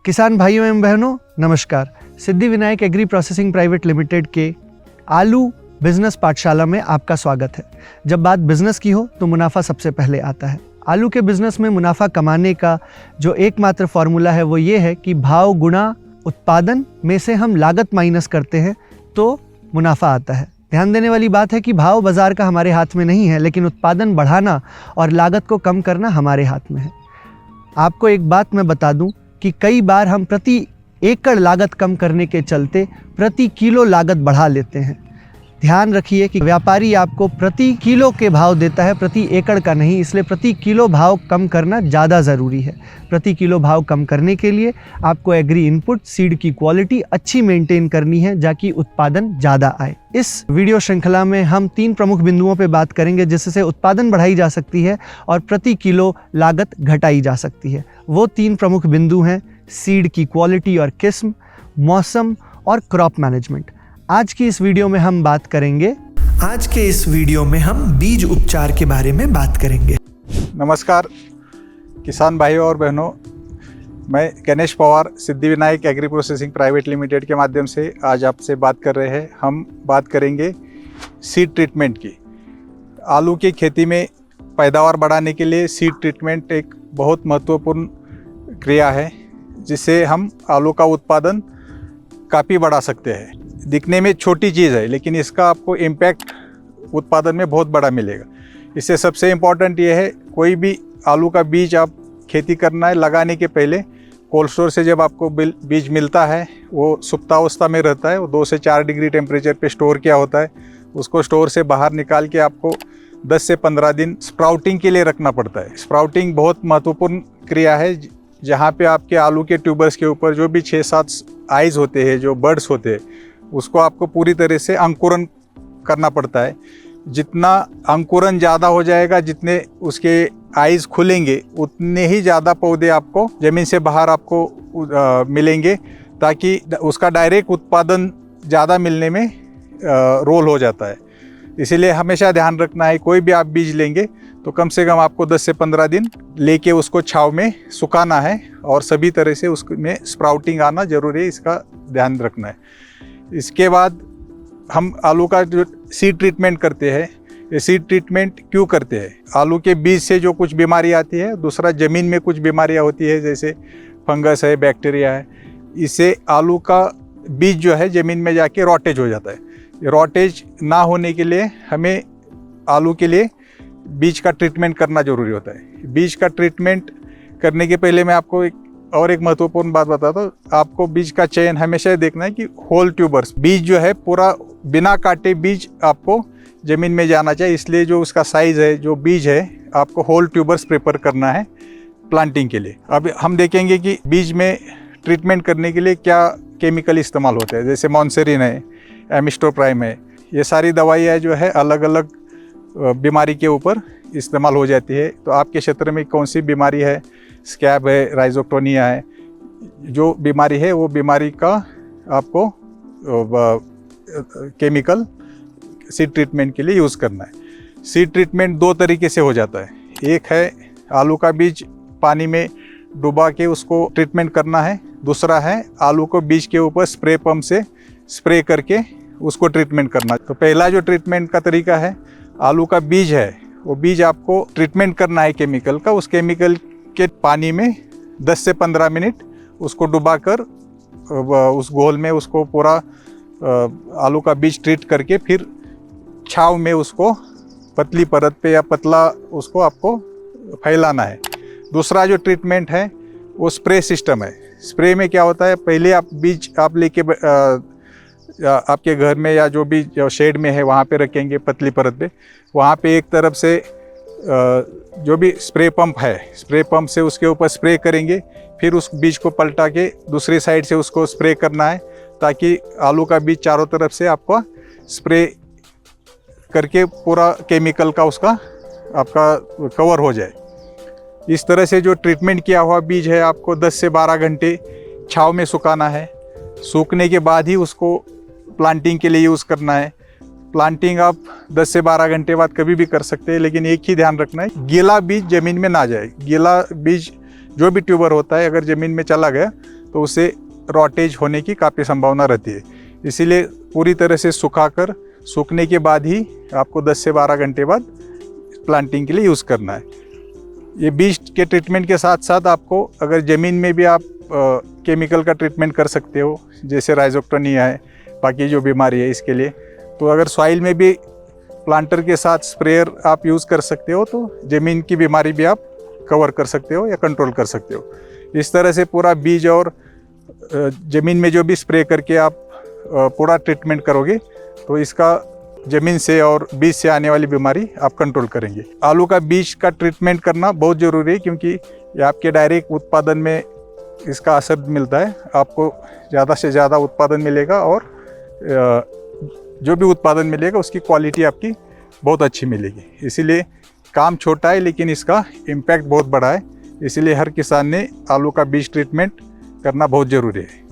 किसान भाइयों एवं बहनों नमस्कार। Siddhi Vinayak agri processing private limited के आलू बिजनेस पाठशाला में आपका स्वागत है। जब बात बिजनेस की हो तो मुनाफा सबसे पहले आता है। आलू के बिजनेस में मुनाफा कमाने का जो एकमात्र फॉर्मूला है वो ये है कि भाव गुणा उत्पादन में से हम लागत माइनस करते हैं तो मुनाफा आता है। ध्यान देने वाली बात है कि भाव बाजार का हमारे हाथ में नहीं है, लेकिन उत्पादन बढ़ाना और लागत को कम करना हमारे हाथ में है। आपको एक बात मैं बता दूं कि कई बार हम प्रति एकड़ लागत कम करने के चलते प्रति किलो लागत बढ़ा लेते हैं। ध्यान रखिए कि व्यापारी आपको प्रति किलो के भाव देता है, प्रति एकड़ का नहीं, इसलिए प्रति किलो भाव कम करना ज़्यादा ज़रूरी है। प्रति किलो भाव कम करने के लिए आपको एग्री इनपुट सीड की क्वालिटी अच्छी मेंटेन करनी है ताकि उत्पादन ज़्यादा आए। इस वीडियो श्रृंखला में हम 3 प्रमुख बिंदुओं पे बात करेंगे जिससे उत्पादन बढ़ाई जा सकती है और प्रति किलो लागत घटाई जा सकती है। वो 3 प्रमुख बिंदु हैं सीड की क्वालिटी और किस्म, मौसम और क्रॉप मैनेजमेंट। आज की इस वीडियो में हम बात करेंगे बीज उपचार के बारे में बात करेंगे। नमस्कार किसान भाइयों और बहनों, मैं Ganesh Pawar Siddhi Vinayak agri processing private limited के माध्यम से आज आपसे बात कर रहे हैं। हम बात करेंगे सीड ट्रीटमेंट की। आलू की खेती में पैदावार बढ़ाने के लिए सीड ट्रीटमेंट एक बहुत महत्वपूर्ण क्रिया है जिससे हम आलू का उत्पादन काफ़ी बढ़ा सकते हैं। दिखने में छोटी चीज़ है लेकिन इसका आपको इम्पैक्ट उत्पादन में बहुत बड़ा मिलेगा। इससे सबसे इम्पॉर्टेंट ये है, कोई भी आलू का बीज आप खेती करना है, लगाने के पहले कोल्ड स्टोर से जब आपको बीज मिलता है वो सुप्तावस्था में रहता है, वो 2 से 4 डिग्री टेम्परेचर पे स्टोर किया होता है। उसको स्टोर से बाहर निकाल के आपको 10 से 15 दिन स्प्राउटिंग के लिए रखना पड़ता है। स्प्राउटिंग बहुत महत्वपूर्ण क्रिया है जहाँ पे आपके आलू के ट्यूबर्स के ऊपर जो भी 6-7 आइज होते हैं, जो बर्ड्स होते हैं, उसको आपको पूरी तरह से अंकुरन करना पड़ता है। जितना अंकुरन ज़्यादा हो जाएगा, जितने उसके आइज खुलेंगे, उतने ही ज़्यादा पौधे आपको ज़मीन से बाहर आपको मिलेंगे, ताकि उसका डायरेक्ट उत्पादन ज़्यादा मिलने में रोल हो जाता है। इसीलिए हमेशा ध्यान रखना है, कोई भी आप बीज लेंगे तो कम से कम आपको 10 से 15 दिन लेके उसको छांव में सुखाना है और सभी तरह से उसमें स्प्राउटिंग आना जरूरी है, इसका ध्यान रखना है। इसके बाद हम आलू का जो सीड ट्रीटमेंट करते हैं, ये सीड ट्रीटमेंट क्यों करते हैं? आलू के बीज से जो कुछ बीमारी आती है, दूसरा ज़मीन में कुछ बीमारियां होती है जैसे फंगस है, बैक्टीरिया है, इससे आलू का बीज जो है ज़मीन में जाके रॉटेज हो जाता है। रॉटेज ना होने के लिए हमें आलू के लिए बीज का ट्रीटमेंट करना ज़रूरी होता है। बीज का ट्रीटमेंट करने के पहले मैं आपको एक महत्वपूर्ण बात बताता हूँ। आपको बीज का चयन हमेशा देखना है कि होल ट्यूबर्स बीज जो है पूरा बिना काटे बीज आपको ज़मीन में जाना चाहिए। इसलिए जो उसका साइज़ है, जो बीज है, आपको होल ट्यूबर्स प्रेफर करना है प्लांटिंग के लिए। अब हम देखेंगे कि बीज में ट्रीटमेंट करने के लिए क्या केमिकल इस्तेमाल होते हैं। जैसे मॉन्सेरिन है, एमिस्टोप्राइम है, ये सारी दवाइयाँ जो है अलग अलग बीमारी के ऊपर इस्तेमाल हो जाती है। तो आपके क्षेत्र में कौन सी बीमारी है, स्कैब है, राइजोक्टोनिया है, जो बीमारी है वो बीमारी का आपको केमिकल सीड ट्रीटमेंट के लिए यूज़ करना है। सीड ट्रीटमेंट 2 तरीके से हो जाता है। एक है आलू का बीज पानी में डुबा के उसको ट्रीटमेंट करना है, दूसरा है आलू को बीज के ऊपर स्प्रे पंप से स्प्रे करके उसको ट्रीटमेंट करना। तो पहला जो ट्रीटमेंट का तरीका है, आलू का बीज है, वो बीज आपको ट्रीटमेंट करना है केमिकल का। उस केमिकल के पानी में 10 से 15 मिनट उसको डुबाकर उस घोल में उसको पूरा आलू का बीज ट्रीट करके फिर छांव में उसको पतली परत पे या पतला उसको आपको फैलाना है। दूसरा जो ट्रीटमेंट है वो स्प्रे सिस्टम है। स्प्रे में क्या होता है, पहले आप बीज आप लेके आपके घर में या जो भी शेड में है वहाँ पे रखेंगे पतली परत पे। वहाँ पे एक तरफ से जो भी स्प्रे पंप है, स्प्रे पंप से उसके ऊपर स्प्रे करेंगे, फिर उस बीज को पलटा के दूसरी साइड से उसको स्प्रे करना है, ताकि आलू का बीज चारों तरफ से आपको स्प्रे करके पूरा केमिकल का उसका आपका कवर हो जाए। इस तरह से जो ट्रीटमेंट किया हुआ बीज है आपको 10 से 12 घंटे छांव में सुखाना है। सूखने के बाद ही उसको प्लांटिंग के लिए यूज़ करना है। प्लांटिंग आप 10 से 12 घंटे बाद कभी भी कर सकते हैं, लेकिन एक ही ध्यान रखना है, गीला बीज ज़मीन में ना जाए। गीला बीज जो भी ट्यूबर होता है अगर ज़मीन में चला गया तो उससे रॉटेज होने की काफ़ी संभावना रहती है। इसीलिए पूरी तरह से सुखाकर, सूखने के बाद ही आपको 10 से 12 घंटे बाद प्लांटिंग के लिए यूज़ करना है। ये बीज के ट्रीटमेंट के साथ साथ आपको अगर ज़मीन में भी आप केमिकल का ट्रीटमेंट कर सकते हो, जैसे राइजोक्टोनिया है, बाकी जो बीमारी है इसके लिए। तो अगर सॉइल में भी प्लांटर के साथ स्प्रेयर आप यूज़ कर सकते हो तो ज़मीन की बीमारी भी आप कवर कर सकते हो या कंट्रोल कर सकते हो। इस तरह से पूरा बीज और ज़मीन में जो भी स्प्रे करके आप पूरा ट्रीटमेंट करोगे तो इसका ज़मीन से और बीज से आने वाली बीमारी आप कंट्रोल करेंगे। आलू का बीज का ट्रीटमेंट करना बहुत ज़रूरी है, क्योंकि ये आपके डायरेक्ट उत्पादन में इसका असर मिलता है। आपको ज़्यादा से ज़्यादा उत्पादन मिलेगा और जो भी उत्पादन मिलेगा उसकी क्वालिटी आपकी बहुत अच्छी मिलेगी। इसीलिए काम छोटा है लेकिन इसका इम्पैक्ट बहुत बड़ा है। इसीलिए हर किसान ने आलू का बीज ट्रीटमेंट करना बहुत ज़रूरी है।